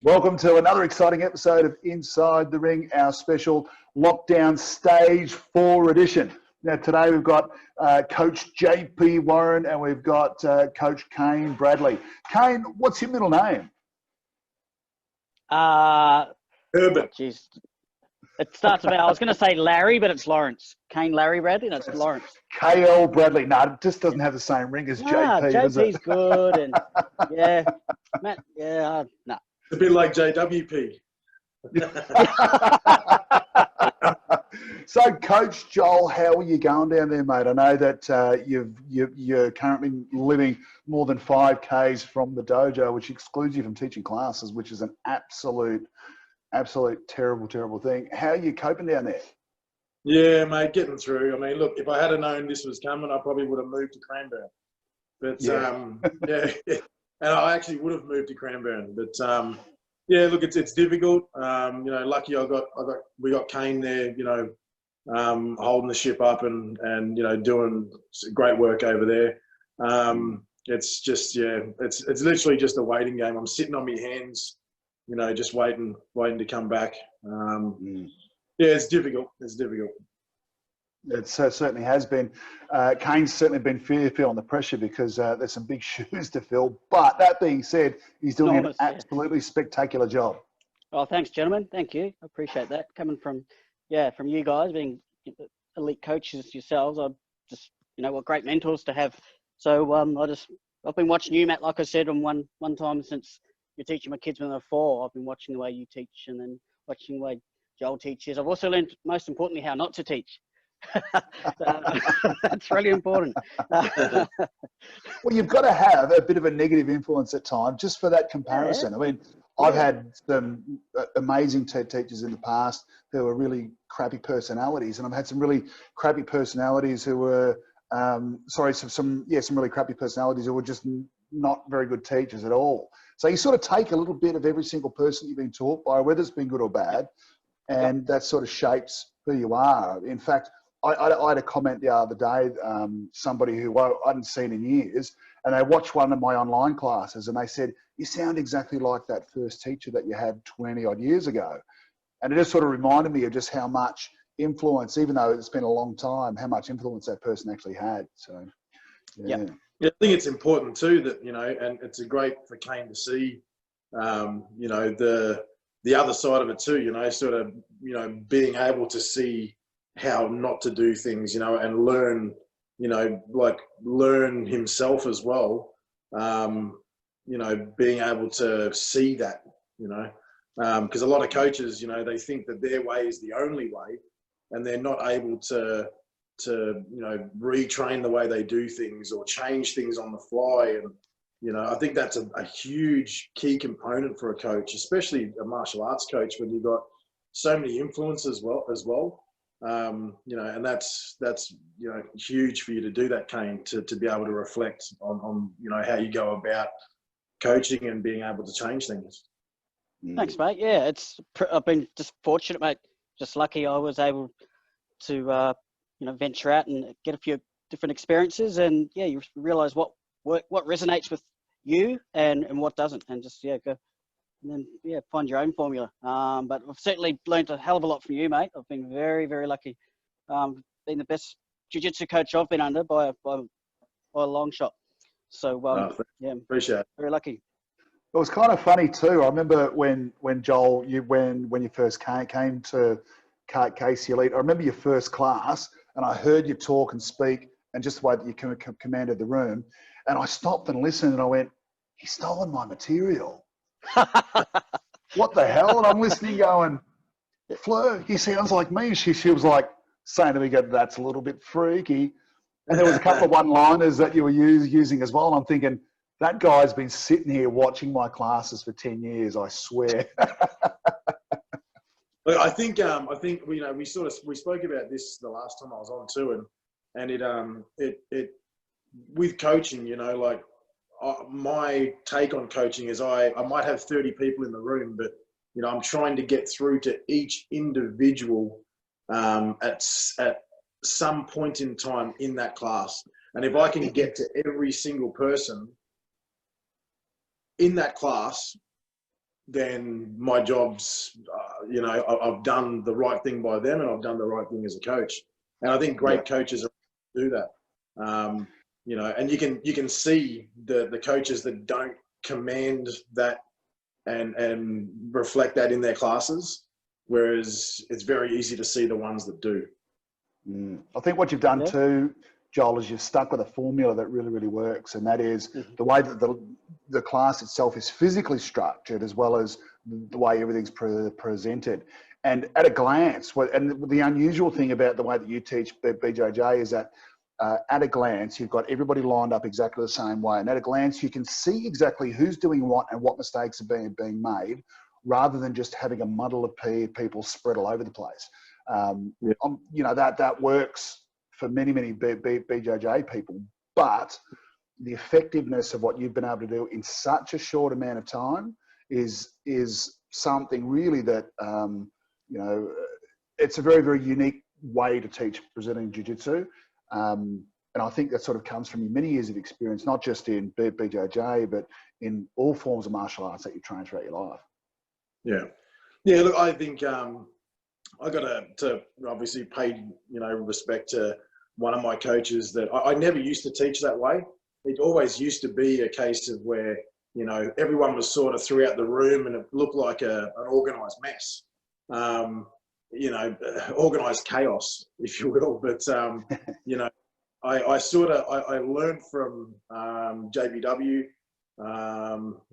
Welcome to another exciting episode of Inside the Ring, our special lockdown stage 4 edition. Now today we've got Coach JP Warren and we've got Coach Kane Bradley. Kane, what's your middle name? Herbert. Geez. It starts about, I was going to say Larry, but it's Lawrence. Kane Larry Bradley, that's Lawrence. KL Bradley. No, it just doesn't have the same ring as JP, does it? JP's good. And yeah, Matt, yeah, no. It's a bit like JWP. So, Coach Joel, how are you going down there, mate? I know that you're currently living more than 5 Ks from the dojo, which excludes you from teaching classes, which is an absolute terrible thing. How are you coping down there? Yeah, mate, getting through. I mean, look, if I had known this was coming, I probably would have moved to Cranbourne. But yeah, and I actually would have moved to Cranbourne. But yeah, look, it's difficult. You know, lucky we got Kane there. You know, holding the ship up and you know doing great work over there. It's just it's literally just a waiting game. I'm sitting on my hands, you know, just waiting to come back. Yeah, it's difficult. It's difficult. It certainly has been. Kane's certainly been feeling the pressure because there's some big shoes to fill. But that being said, he's doing an absolutely spectacular job. Oh, thanks, gentlemen. Thank you. I appreciate that. Coming from you guys, being elite coaches yourselves, I just, you know, what great mentors to have. So I've been watching you, Matt, like I said, on one time since you're teaching my kids when they're 4. I've been watching the way you teach and then watching the way Joel teaches. I've also learned, most importantly, how not to teach. That's really important. Well, you've got to have a bit of a negative influence at times just for that comparison. I mean, I've had some amazing teachers in the past who were really crappy personalities, and I've had some really crappy personalities who were some really crappy personalities who were just not very good teachers at all. So you sort of take a little bit of every single person you've been taught by, whether it's been good or bad, and that sort of shapes who you are. In fact, I had a comment the other day, somebody who I hadn't seen in years, and they watched one of my online classes and they said, "You sound exactly like that first teacher that you had 20 odd years ago." And it just sort of reminded me of just how much influence, even though it's been a long time, how much influence that person actually had. So, yeah. I think it's important too that, you know, and it's great for Kane to see, you know, the other side of it too, you know, sort of, you know, being able to see how not to do things, you know, and learn, you know, like learn himself as well, you know, being able to see that, you know, because a lot of coaches, you know, they think that their way is the only way and they're not able to you know, retrain the way they do things or change things on the fly. And, you know, I think that's a huge key component for a coach, especially a martial arts coach, when you've got so many influences as well. You know, and that's you know, huge for you to do that, Kane, to be able to reflect on you know, how you go about coaching and being able to change things. Thanks, mate. Yeah, I've been just fortunate, mate. Just lucky I was able to you know, venture out and get a few different experiences, and yeah, you realise what resonates with you and what doesn't, and just go and then find your own formula. But I've certainly learned a hell of a lot from you, mate. I've been very, very lucky. Been the best jiu-jitsu coach I've been under by a long shot. So yeah, appreciate it. Very lucky. It was kind of funny too. I remember when Joel, when you first came to Casey Elite, I remember your first class, and I heard you talk and speak, and just the way that you commanded the room, and I stopped and listened, and I went, "He's stolen my material." What the hell? And I'm listening, going, "Fleur, he sounds like me." And she was like saying to me, "That's a little bit freaky." And there was a couple of one-liners that you were using as well, and I'm thinking, that guy's been sitting here watching my classes for 10 years, I swear. I think you know, we spoke about this the last time I was on too, and it with coaching, you know, like my take on coaching is I might have 30 people in the room, but you know, I'm trying to get through to each individual at some point in time in that class, and if I can get to every single person in that class, then my job's, you know, I've done the right thing by them, and I've done the right thing as a coach. And I think great coaches do that. You know, and you can see the coaches that don't command that and reflect that in their classes, whereas it's very easy to see the ones that do. I think what you've done too, Joel, is you've stuck with a formula that really, really works, and that is the way that the class itself is physically structured, as well as the way everything's presented. And at a glance, and the unusual thing about the way that you teach BJJ is that at a glance, you've got everybody lined up exactly the same way. And at a glance, you can see exactly who's doing what and what mistakes are being made, rather than just having a muddle of people spread all over the place. You know, that works for many BJJ people, but the effectiveness of what you've been able to do in such a short amount of time is something really that, you know, it's a very, very unique way to teach Brazilian Jiu-Jitsu. And I think that sort of comes from your many years of experience, not just in BJJ, but in all forms of martial arts that you train throughout your life. Yeah. Look, I think I got to obviously pay, you know, respect to one of my coaches that I never used to teach that way. It always used to be a case of where, you know, everyone was sort of throughout the room and it looked like an organized mess. You know, organized chaos, if you will. But, you know, I learned from JBW,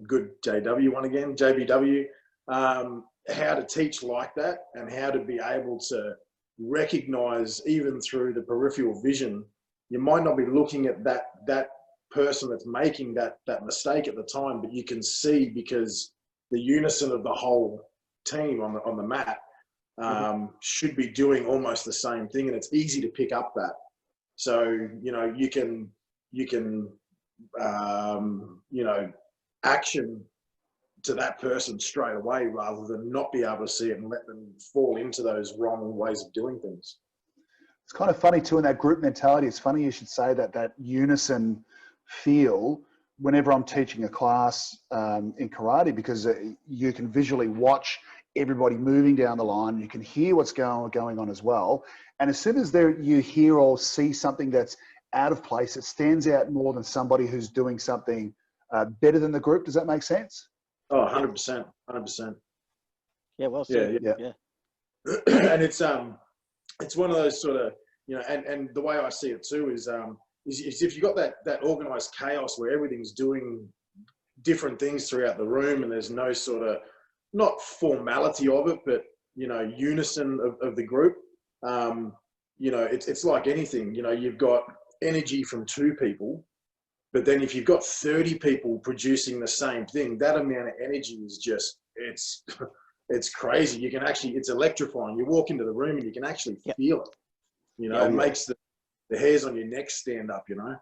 good JW one again, JBW, how to teach like that, and how to be able to recognize, even through the peripheral vision, you might not be looking at that person that's making that mistake at the time, but you can see, because the unison of the whole team on the mat should be doing almost the same thing, and it's easy to pick up that. So, you know, you can you know, action to that person straight away, rather than not be able to see it and let them fall into those wrong ways of doing things. It's kind of funny too, in that group mentality. It's funny you should say that unison feel whenever I'm teaching a class in karate, because you can visually watch everybody moving down the line. You can hear what's going on as well. And as soon as you hear or see something that's out of place, it stands out more than somebody who's doing something better than the group. Does that make sense? Oh, 100%, 100%. Yeah, well said. Yeah. And it's one of those sort of, you know, and the way I see it too is if you got that organized chaos where everything's doing different things throughout the room, and there's no sort of, not formality of it, but, you know, unison of the group. You know, it's like anything. You know, you've got energy from 2 people, but then if you've got 30 people producing the same thing, that amount of energy is just, it's crazy. You can actually, it's electrifying. You walk into the room and you can actually feel it. You know, it makes the hairs on your neck stand up, you know?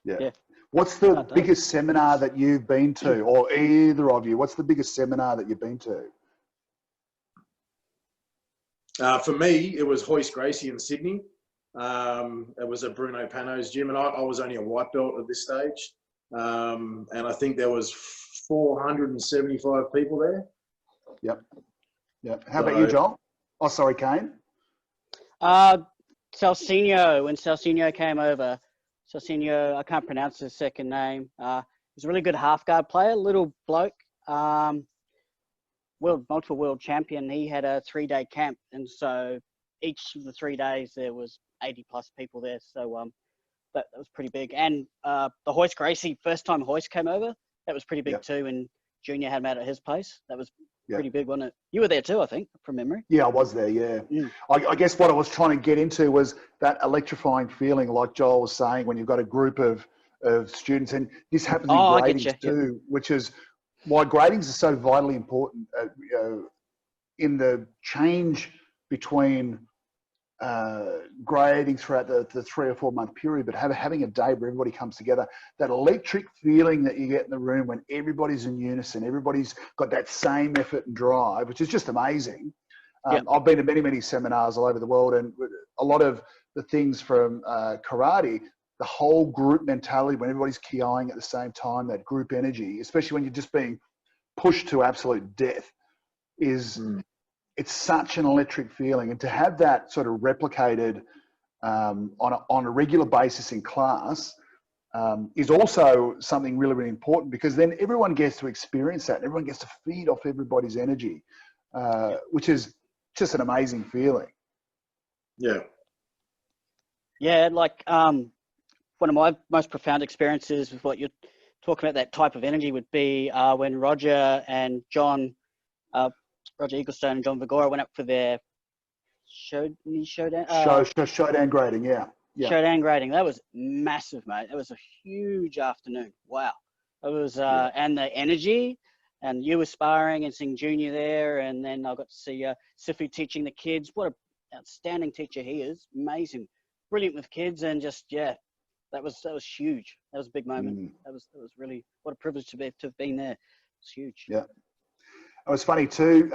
Yeah. What's the biggest seminar that you've been to, or either of you? What's the biggest seminar that you've been to? For me, it was Hoist Gracie in Sydney. It was at Bruno Pano's gym, and I was only a white belt at this stage. And I think there was 475 people there. Yep. How about you, Joel? Oh, sorry, Kane. Celcinho, when Celcinho came over. Celcinho, I can't pronounce his second name. He's a really good half guard player, little bloke, multiple world champion. He had a 3-day camp, and so each of the 3 days there was 80 plus people there. So that was pretty big. And the Hoist Gracie, first time Hoist came over, that was pretty big too. And Junior had him out at his place. That was pretty big, wasn't it? You were there too, I think, from memory. Yeah, I was there, yeah. I guess what I was trying to get into was that electrifying feeling, like Joel was saying, when you've got a group of students, and this happens in gradings too, which is why gradings are so vitally important you know, in the change between grading throughout the 3 or 4 month period, but having a day where everybody comes together, that electric feeling that you get in the room when everybody's in unison, everybody's got that same effort and drive, which is just amazing. I've been to many seminars all over the world, and a lot of the things from karate, the whole group mentality, when everybody's ki-ing at the same time, that group energy, especially when you're just being pushed to absolute death is it's such an electric feeling, and to have that sort of replicated on a regular basis in class is also something really, really important, because then everyone gets to experience that. Everyone gets to feed off everybody's energy, which is just an amazing feeling. Yeah. Yeah, like one of my most profound experiences with what you're talking about, that type of energy, would be when Roger and John, Roger Eaglestone and John Vigora went up for their showdown grading, yeah. Showdown grading. That was massive, mate. It was a huge afternoon. Wow. It was, and the energy, and you were sparring and seeing Junior there, and then I got to see Sifu teaching the kids. What an outstanding teacher he is. Amazing. Brilliant with kids, and just, yeah, that was huge. That was a big moment. That was really, what a privilege to have been there. It's huge. Yeah. It was funny too,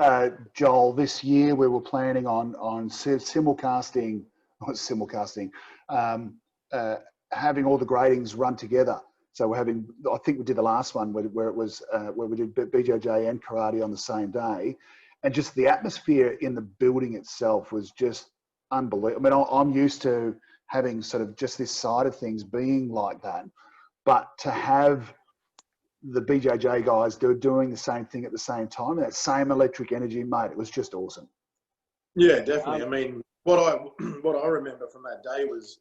Joel, this year we were planning on simulcasting, having all the gradings run together. So we're having, I think we did the last one where it was, where we did BJJ and karate on the same day. And just the atmosphere in the building itself was just unbelievable. I mean, I'm used to having sort of just this side of things being like that, but to have the BJJ guys doing the same thing at the same time, that same electric energy, mate, it was just awesome. Yeah, definitely. I mean, what I remember from that day was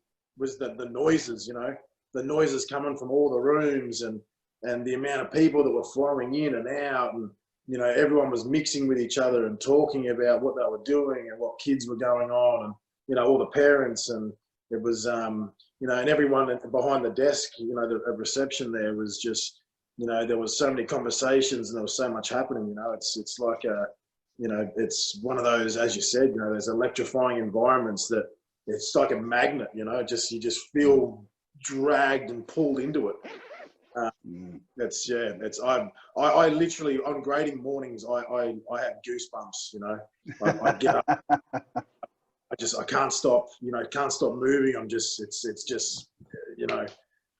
the noises, you know, the noises coming from all the rooms, and the amount of people that were flowing in and out, and, you know, everyone was mixing with each other and talking about what they were doing and what kids were going on, and, you know, all the parents, and it was, you know, and everyone behind the desk, you know, the reception there was just, you know, there was so many conversations and there was so much happening, you know, it's like you know, it's one of those, as you said, you know, those electrifying environments that it's like a magnet, you know, you just feel dragged and pulled into it. I literally, on grading mornings, I have goosebumps, you know, I get up, I can't stop, you know, can't stop moving. It's just, you know,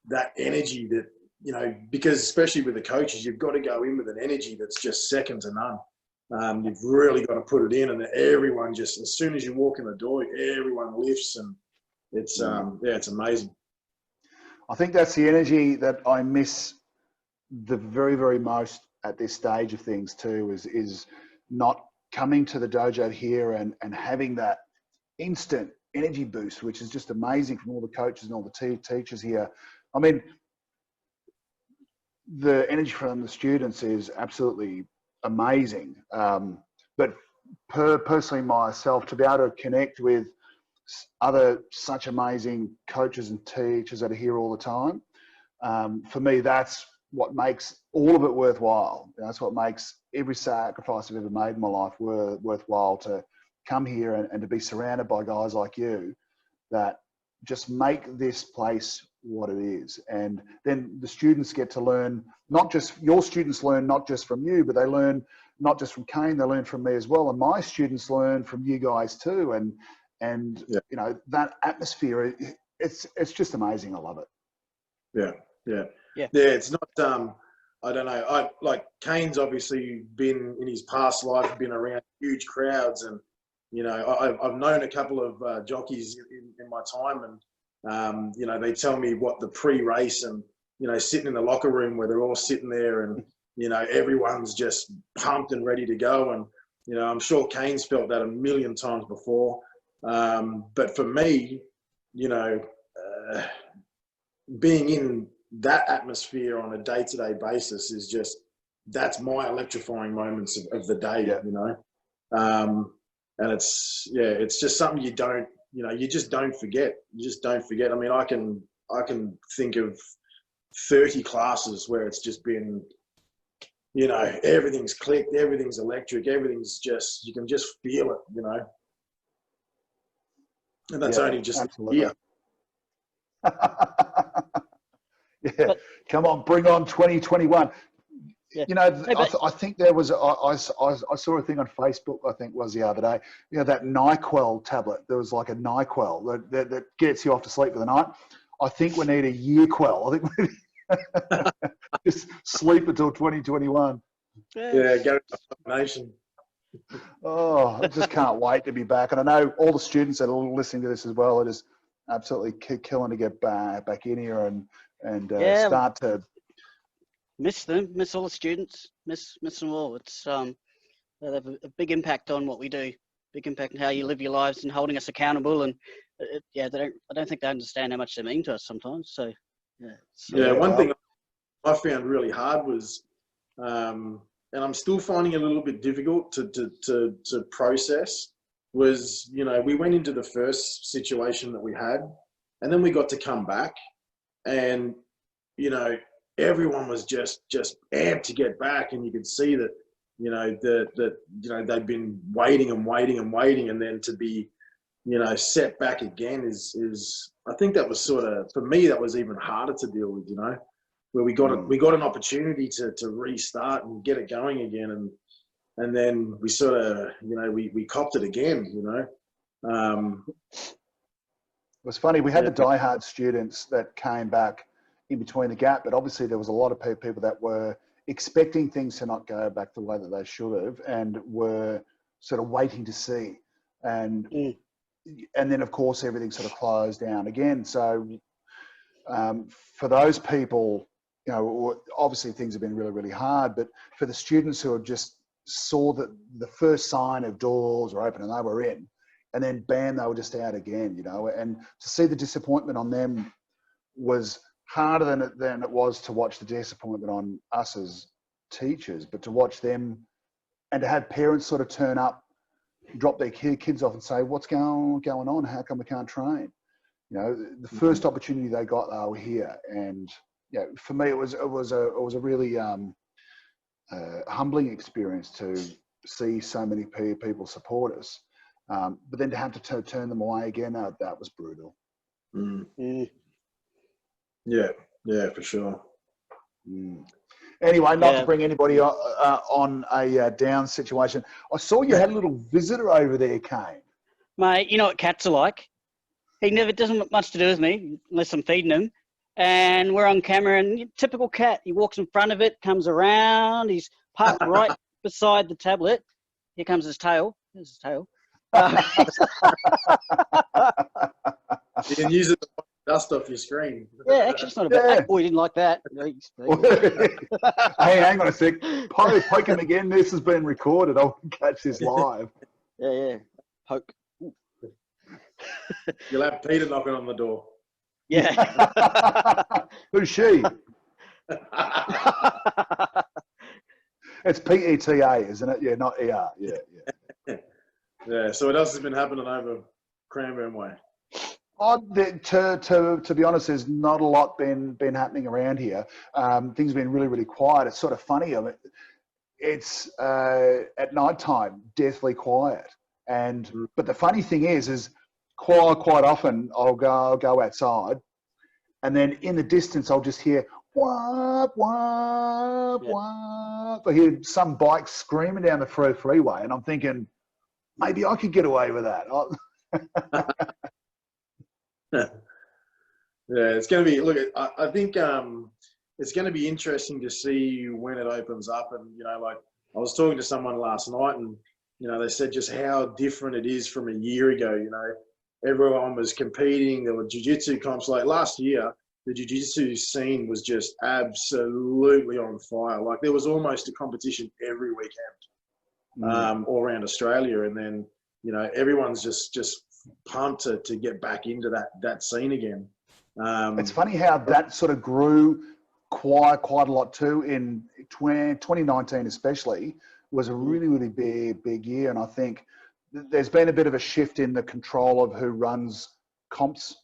that energy that, you know, because especially with the coaches, you've got to go in with an energy that's just second to none. You've really got to put it in, and everyone just, as soon as you walk in the door, everyone lifts, and it's, it's amazing. I think that's the energy that I miss the very, very most at this stage of things too, is not coming to the dojo here and having that instant energy boost, which is just amazing from all the coaches and all the teachers here. I mean, the energy from the students is absolutely amazing. But personally myself, to be able to connect with other such amazing coaches and teachers that are here all the time, for me, that's what makes all of it worthwhile. That's what makes every sacrifice I've ever made in my life worthwhile, to come here and to be surrounded by guys like you that just make this place what it is. And then the students get to learn, your students learn not just from you, but they learn not just from Kane, they learn from me as well. And my students learn from you guys too. And you know, that atmosphere, it's just amazing. I love it. Yeah. It's not, I don't know. Like Kane's obviously been, in his past life, been around huge crowds, and, you know, I've known a couple of jockeys in my time, and, you know, they tell me what the pre-race, and, you know, sitting in the locker room where they're all sitting there, and, you know, everyone's just pumped and ready to go. And, you know, I'm sure Kane's felt that a million times before. But for me, you know, being in that atmosphere on a day-to-day basis is just, that's my electrifying moments of the day, you know. And it's just something you don't, you know, you just don't forget. You just don't forget. I mean, I can think of 30 classes where it's just been, you know, everything's clicked, everything's electric, everything's just, you can just feel it, you know. And that's only just here. Come on, bring on 2021. Yeah. You know, I think there was, I saw a thing on Facebook, I think was the other day, you know, that NyQuil tablet. There was like a NyQuil that gets you off to sleep for the night. I think we need a year quell. I think we just sleep until 2021. Yeah, go to the nation. Oh, I just can't wait to be back. And I know all the students that are listening to this as well are just absolutely killing to get back in here and start to miss them, miss all the students, miss them all. It's they have a big impact on what we do, big impact on how you live your lives and holding us accountable. And I don't think they understand how much they mean to us sometimes. So one thing I found really hard was, and I'm still finding it a little bit difficult to process, was, you know, we went into the first situation that we had, and then we got to come back, and, you know, everyone was just amped to get back, and you could see that, you know, they'd been waiting, and then to be, you know, set back again is I think that was sort of, for me, that was even harder to deal with, you know, where we got an opportunity to restart and get it going again, and then we sort of, you know, we copped it again, you know. It was funny. We had the diehard students that came back in between the gap, but obviously there was a lot of people that were expecting things to not go back the way that they should have, and were sort of waiting to see. And then, of course, everything sort of closed down again. So for those people, you know, obviously things have been really, really hard, but for the students who have just saw that the first sign of doors were open and they were in, and then bam, they were just out again, you know, and to see the disappointment on them was harder than it was to watch the disappointment on us as teachers, but to watch them and to have parents sort of turn up, drop their kids off and say, what's going on? How come we can't train? You know, the first opportunity they got, they were here. And yeah, for me, it was a really humbling experience to see so many people support us. But then to have to turn them away again, that was brutal. Yeah, for sure. Anyway, not to bring anybody on a down situation. I saw you had a little visitor over there, Kane. Mate, you know what cats are like. He never doesn't have much to do with me unless I'm feeding him. And we're on camera, and typical cat. He walks in front of it, comes around. He's parked right beside the tablet. Here comes his tail. There's his tail. You can use it to dust off your screen. Yeah, actually, it's not a bad. Oh, he didn't like that. Hey, hang on a sec. Poke him again. This has been recorded. I'll catch this live. Yeah. Poke. You'll have Peter knocking on the door. Yeah. Who's she? It's PETA, isn't it? Yeah, not ER. Yeah. So what else has been happening over Cranbourne Way? To be honest, there's not a lot been happening around here. Things have been really, really quiet. It's sort of funny. I mean, it's at night time, deathly quiet. But the funny thing is quite often I'll go outside, and then in the distance I'll just hear whoop whoop whoop. I hear some bike screaming down the freeway, and I'm thinking maybe I could get away with that. Yeah, it's going to be. Look, I think it's going to be interesting to see when it opens up. And you know, like I was talking to someone last night, and you know, they said just how different it is from a year ago. You know, everyone was competing. There were jiu-jitsu comps. Like last year, the jiu-jitsu scene was just absolutely on fire. Like there was almost a competition every weekend, all around Australia. And then you know, everyone's just pumped to get back into that scene again. It's funny how that sort of grew quite a lot too. In 2019 especially was a really, really big year. And I think there's been a bit of a shift in the control of who runs comps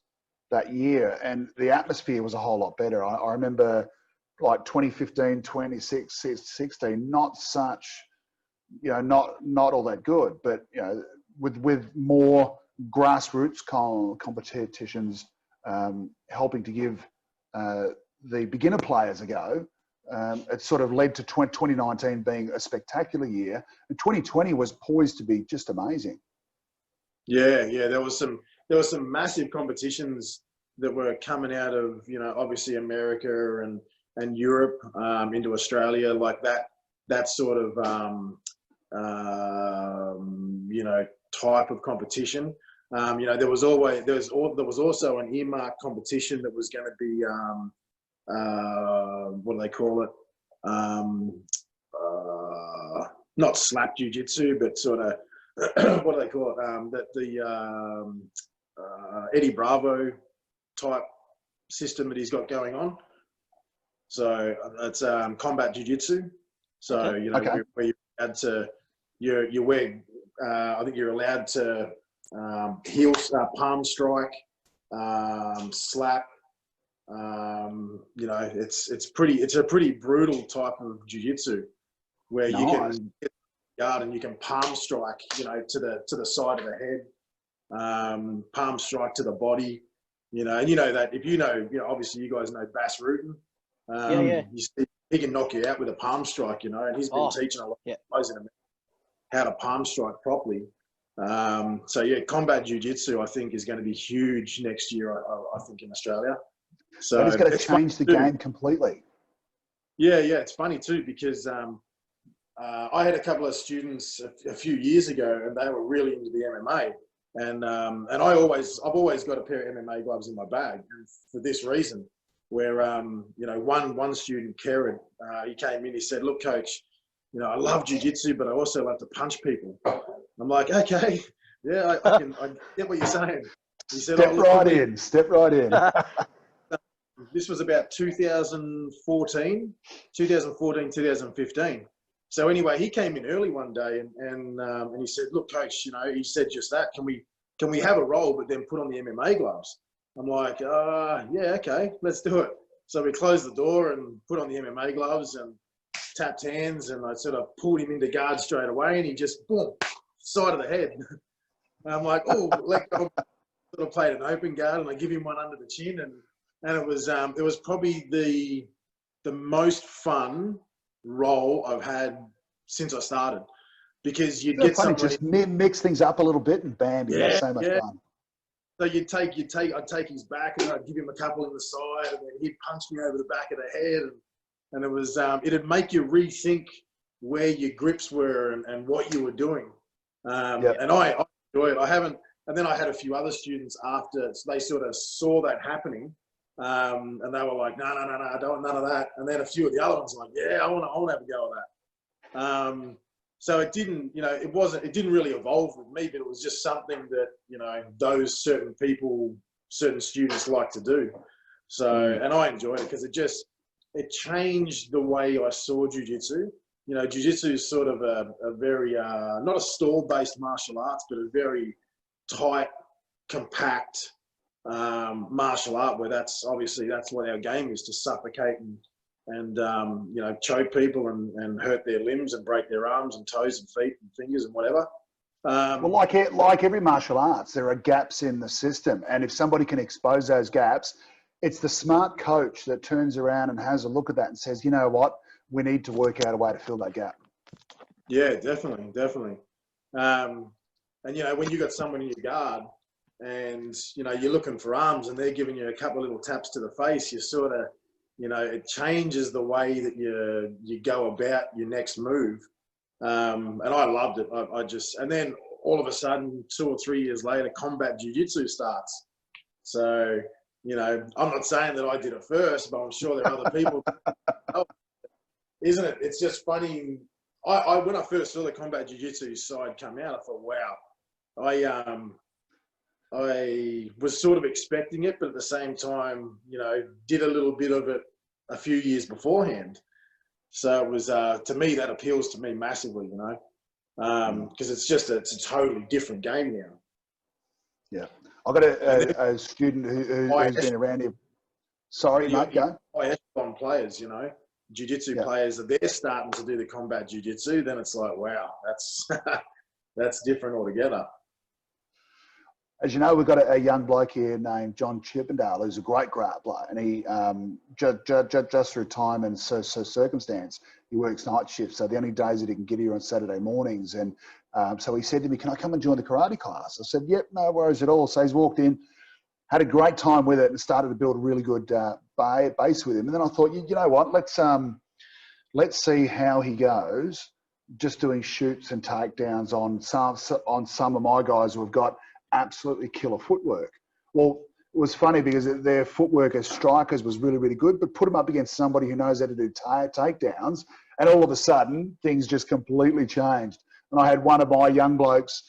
that year. And the atmosphere was a whole lot better. I remember like 2015, 2016, not such, you know, not all that good, but, you know, with more grassroots competitions helping to give the beginner players a go, it sort of led to 2019 being a spectacular year, and 2020 was poised to be just amazing. Yeah, there was some massive competitions that were coming out of, you know, obviously America and Europe into Australia, like that that sort of type of competition. There was also an earmarked competition that was going to be what do they call it? Not slap jiu-jitsu, but sort of what do they call it? Eddie Bravo type system that he's got going on. So it's combat jiu-jitsu. So where you had to you wear I think you're allowed to heel palm strike, slap. It's a pretty brutal type of jiu-jitsu where you can get guard and you can palm strike, to the side of the head, palm strike to the body, and that if obviously you guys know Bass Rutten. You see, he can knock you out with a palm strike, and he's been teaching a lot of guys in America how to palm strike properly. Combat jiu-jitsu I think is going to be huge next year. I think in Australia. So it's going to change the game completely. Yeah, it's funny too because I had a couple of students a few years ago, and they were really into the MMA. And I've always got a pair of MMA gloves in my bag for this reason. Where one student, Karen, he came in. He said, "Look, coach, I love jiu-jitsu, but I also love to punch people." I'm like, "Okay, yeah, I get what you're saying." He said, Step right in. This was about 2014, 2015. So anyway, he came in early one day and he said, "Look, coach, he said just that. Can we have a roll, but then put on the MMA gloves?" I'm like, "Yeah, okay, let's do it." So we closed the door and put on the MMA gloves and tapped hands, and I sort of pulled him into guard straight away, and he just boom, side of the head. And I'm like, "Oh, let go." Sort of played an open guard, and I give him one under the chin, and it was probably the most fun role I've had since I started, because you'd get somebody just mix things up a little bit, and bam, you have so much fun. So I'd take his back, and I'd give him a couple in the side, and then he'd punch me over the back of the head, and it was it'd make you rethink where your grips were and what you were doing. And I enjoyed it. And then I had a few other students after, so they sort of saw that happening. And they were like, no, I don't want none of that. And then a few of the other ones were like, yeah, I want to have a go at that. So it didn't, it didn't really evolve with me, but it was just something that, those certain students like to do. So, and I enjoyed it because it changed the way I saw jiu-jitsu. Jiu-jitsu is sort of a very, not a stall-based martial arts, but a very tight, compact, martial art where that's what our game is, to suffocate and choke people and hurt their limbs and break their arms and toes and feet and fingers and whatever. Well, like every martial arts, there are gaps in the system, and if somebody can expose those gaps, it's the smart coach that turns around and has a look at that and says, "You know what, we need to work out a way to fill that gap." Yeah, definitely. And when you got someone in your guard, and you're looking for arms, and they're giving you a couple of little taps to the face, you sort of, it changes the way that you go about your next move. And I loved it. And then all of a sudden, 2 or 3 years later, combat jiu-jitsu starts. So, I'm not saying that I did it first, but I'm sure there are other people. Isn't it? It's just funny. When I first saw the combat jiu-jitsu side come out, I thought, wow. I was sort of expecting it, but at the same time, did a little bit of it a few years beforehand. So it was, to me, that appeals to me massively, because it's a totally different game now. Yeah. I've got a student who's been around here. Sorry, mate, go. High echelon players, jiu-jitsu players, they're starting to do the combat jiu-jitsu, then it's like, wow, that's different altogether. As you know, we've got a young bloke here named John Chippendale, who's a great grappler, and he just through time and so circumstance, he works night shifts. So the only days that he can get here on Saturday mornings, and so he said to me, "Can I come and join the karate class?" I said, "Yep, no worries at all." So he's walked in, had a great time with it, and started to build a really good base with him. And then I thought, you know what, let's let's see how he goes just doing shoots and takedowns on some of my guys who have got absolutely killer footwork. Well, it was funny because their footwork as strikers was really, really good, but put them up against somebody who knows how to do takedowns, and all of a sudden, things just completely changed. And I had one of my young blokes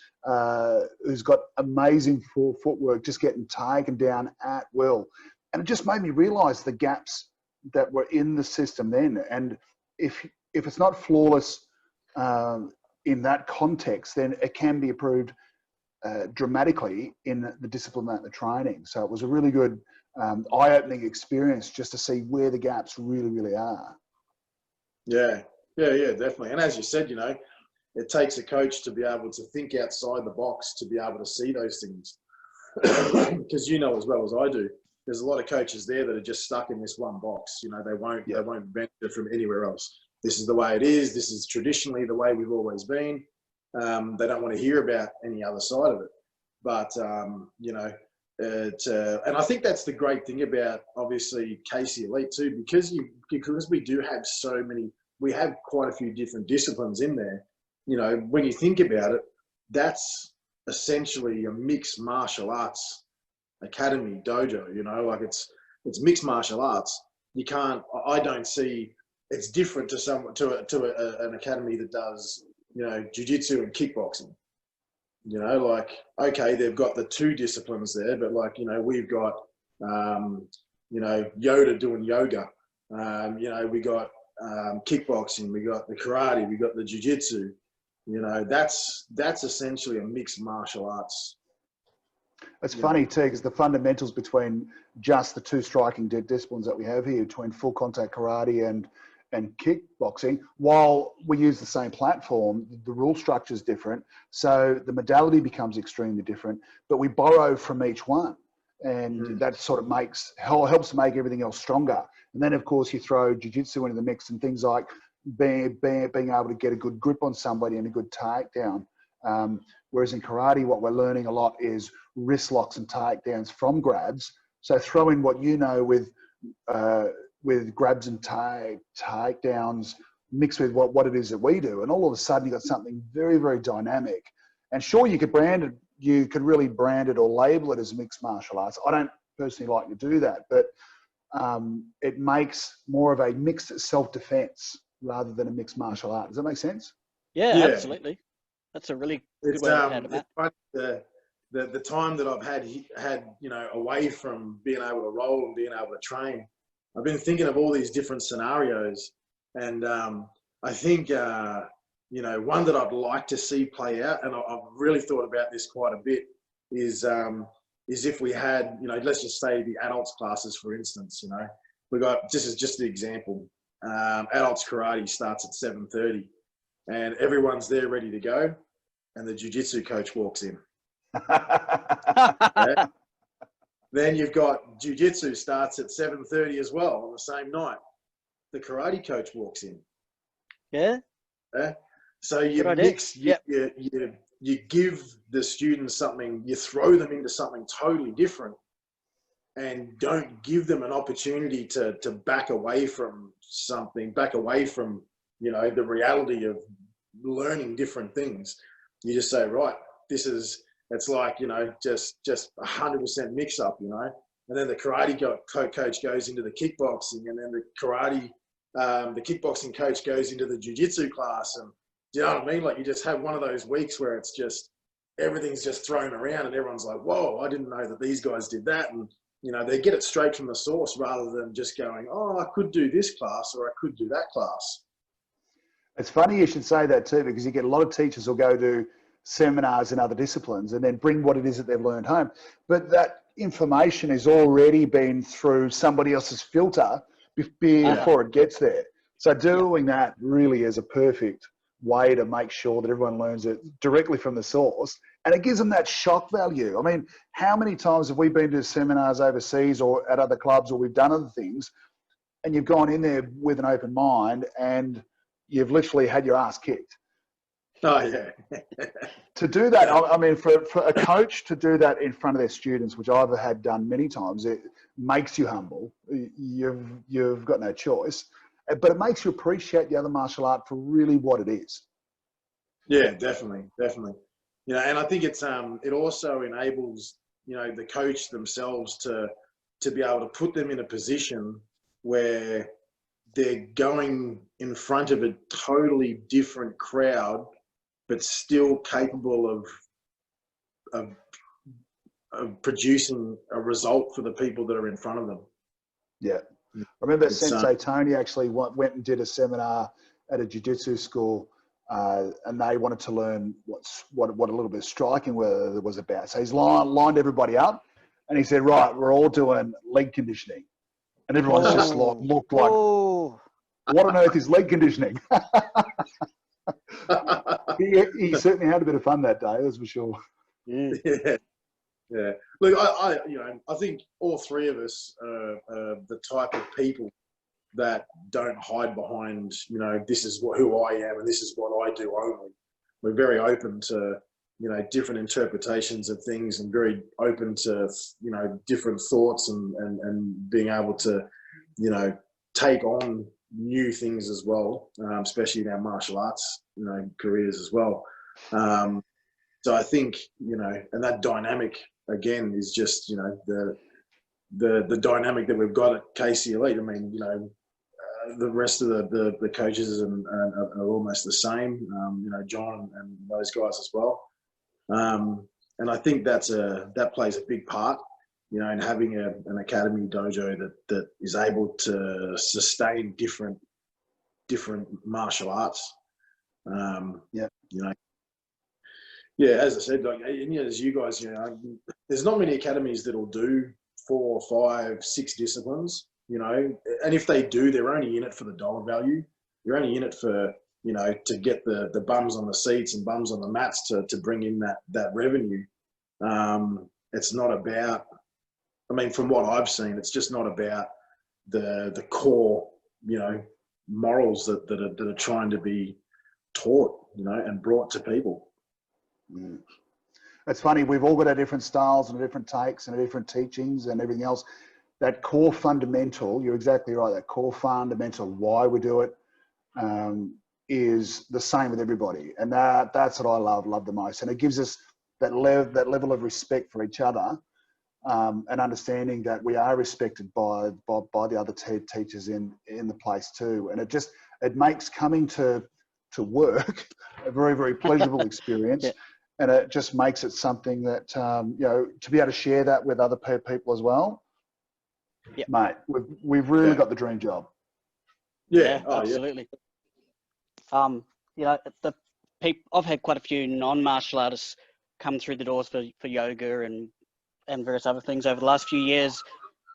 who's got amazing footwork just getting taken down at will. And it just made me realise the gaps that were in the system then. And if it's not flawless in that context, then it can be improved dramatically in the discipline and the training. So it was a really good eye-opening experience just to see where the gaps really, really are. Yeah, definitely. And as you said, you know, it takes a coach to be able to think outside the box to be able to see those things. Because you know as well as I do, there's a lot of coaches there that are just stuck in this one box. You know, they won't venture from anywhere else. This is the way it is. This is traditionally the way we've always been. They don't want to hear about any other side of it. But, you know, and I think that's the great thing about, obviously, KC Elite too, because we do have we have quite a few different disciplines in there. You know, when you think about it, that's essentially a mixed martial arts academy, dojo, you know, like it's mixed martial arts. I don't see, it's different to an academy that does, you know, jiu-jitsu and kickboxing. You know, like, okay, they've got the two disciplines there, but like, you know, we've got, you know, Yoda doing yoga. You know, we got kickboxing, we got the karate, we got the jiu-jitsu. You know, that's essentially a mixed martial arts. It's funny too, because the fundamentals between just the two striking disciplines that we have here, between full contact karate and kickboxing, while we use the same platform, the rule structure is different. So the modality becomes extremely different, but we borrow from each one. And that sort of helps make everything else stronger. And then, of course, you throw jiu-jitsu into the mix and things like being able to get a good grip on somebody and a good takedown. Whereas in karate, what we're learning a lot is wrist locks and takedowns from grabs. So throw in what you know with grabs and takedowns mixed with what it is that we do. And all of a sudden, you've got something very, very dynamic. And sure, you could really brand it or label it as mixed martial arts. I don't personally like to do that, but it makes more of a mixed self-defense rather than a mixed martial art. Does that make sense? Yeah. Absolutely. That's a really good way to add it, Matt. The time that I've had, you know, away from being able to roll and being able to train, I've been thinking of all these different scenarios. And I think, you know, one that I'd like to see play out, and I've really thought about this quite a bit, is if we had, you know, let's just say the adults classes, for instance, you know, this is just the example. Adults karate starts at 7:30 and everyone's there ready to go. And the jiu-jitsu coach walks in. Yeah. Then you've got jiu-jitsu starts at 7:30 as well on the same night. The karate coach walks in. Yeah. So you mix, you give the students something, you throw them into something totally different and don't give them an opportunity to back away from something, you know, the reality of learning different things. You just say, right, it's like, you know, just 100% mix up, you know, and then the karate coach goes into the kickboxing, and then the kickboxing coach goes into the jiu-jitsu class. And do you know what I mean? Like, you just have one of those weeks where it's just, everything's just thrown around and everyone's like, whoa, I didn't know that these guys did that. And, you know, they get it straight from the source rather than just going, oh, I could do this class or I could do that class. It's funny you should say that too, because you get a lot of teachers who'll go to seminars in other disciplines and then bring what it is that they've learned home. But that information has already been through somebody else's filter before it gets there. So doing that really is a perfect way to make sure that everyone learns it directly from the source. And it gives them that shock value. I mean, how many times have we been to seminars overseas or at other clubs, or we've done other things, and you've gone in there with an open mind and you've literally had your ass kicked? Oh, yeah. To do that, I mean, for a coach to do that in front of their students, which I've had done many times, it makes you humble. You've got no choice. but it makes you appreciate the other martial art for really what it is. Yeah, definitely. You know, and I think it also enables, you know, the coach themselves to be able to put them in a position where they're going in front of a totally different crowd, but still capable of producing a result for the people that are in front of them. Yeah. I remember Sensei Tony actually went and did a seminar at a jiu-jitsu school, and they wanted to learn what a little bit of striking was about. So he's lined everybody up, and he said, right, we're all doing leg conditioning. And everyone's just looked like, what on earth is leg conditioning? he certainly had a bit of fun that day, that's for sure. Yeah. Look, I think all three of us are the type of people that don't hide behind, you know, this is who I am and this is what I do only. We're very open to, you know, different interpretations of things, and very open to, you know, different thoughts and being able to, you know, take on new things as well, especially in our martial arts, you know, careers as well. So I think, you know, and that dynamic again is just, you know, the dynamic that we've got at KC Elite. I mean, you know, the rest of the coaches are almost the same. You know, John and those guys as well. And I think that plays a big part, you know, in having an academy dojo that is able to sustain different martial arts. You know. Yeah, as I said, like, you know, as you guys, you know, there's not many academies that'll do 4, 5, 6 disciplines, you know, and if they do, they're only in it for the dollar value. You're only in it for, you know, to get the bums on the seats and bums on the mats to bring in that revenue. It's not about, I mean, from what I've seen, it's just not about the core, you know, morals that are trying to be taught, you know, and brought to people. It's funny, we've all got our different styles and different takes and different teachings and everything else. That core fundamental, you're exactly right, that core fundamental, why we do it, is the same with everybody. And that's what I love the most. And it gives us that level of respect for each other, and understanding that we are respected by the other teachers in the place too. And it makes coming to work a very, very pleasurable experience. And it just makes it something that, you know, to be able to share that with other people as well. Yeah, mate, we've really got the dream job. Yeah, absolutely. You know, I've had quite a few non-martial artists come through the doors for yoga and various other things over the last few years.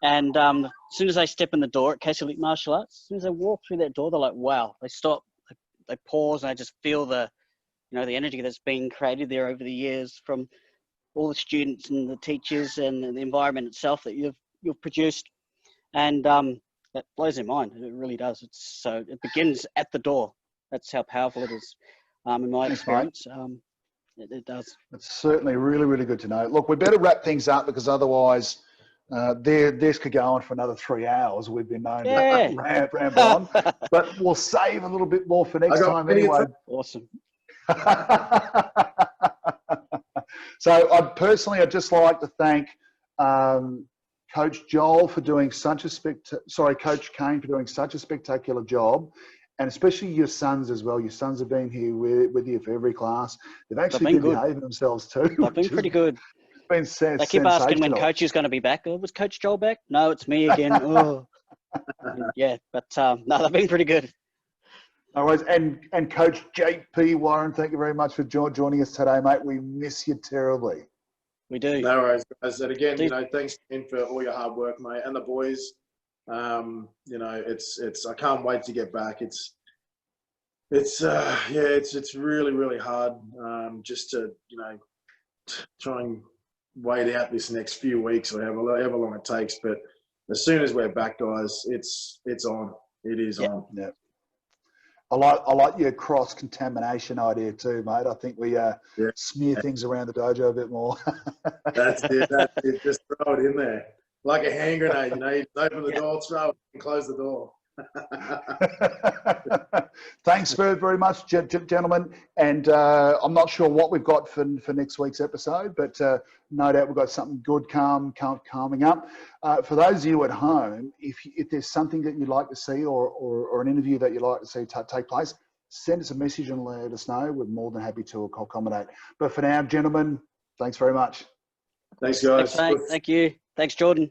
And as soon as they step in the door at KC Elite Martial Arts, as soon as they walk through that door, they're like, wow. They stop, they pause, and they just feel the energy that's been created there over the years from all the students and the teachers and the environment itself that you've produced. And that blows their mind. It really does. It begins at the door. That's how powerful it is, in my experience. It does. It's certainly really, really good to know. Look, we better wrap things up, because otherwise this could go on for another 3 hours. We've been known to ramble on. But we'll save a little bit more for next time anyway. Awesome. So I'd just like to thank Coach Joel for doing Coach Kane for doing such a spectacular job, and especially your sons as well. Your sons have been here with you for every class. They've actually been behaving themselves too. They've been pretty good. Been they keep asking when Coach is going to be back. Oh, was Coach Joel back? No, it's me again. Oh. Yeah, but no, they've been pretty good. All right, and Coach JP Warren, thank you very much for joining us today, mate. We miss you terribly. We do. No worries, guys. And again, you know, thanks again for all your hard work, mate, and the boys. You know, it's I can't wait to get back. It's really, really hard just to, you know, try and wait out this next few weeks or however long it takes. But as soon as we're back, guys, it's on. It is on. Yeah. I like your cross-contamination idea too, mate. I think we smear things around the dojo a bit more. That's it. Just throw it in there. Like a hand grenade, you know. You open the door, throw it, and close the door. Thanks very much, gentlemen. And I'm not sure what we've got for next week's episode, but no doubt we've got something good coming up. For those of you at home, if there's something that you'd like to see or an interview that you'd like to see take place, send us a message and let us know. We're more than happy to accommodate. But for now, gentlemen, thanks very much. Thanks, guys. Thanks, mate. Thank you. Thanks, Jordan.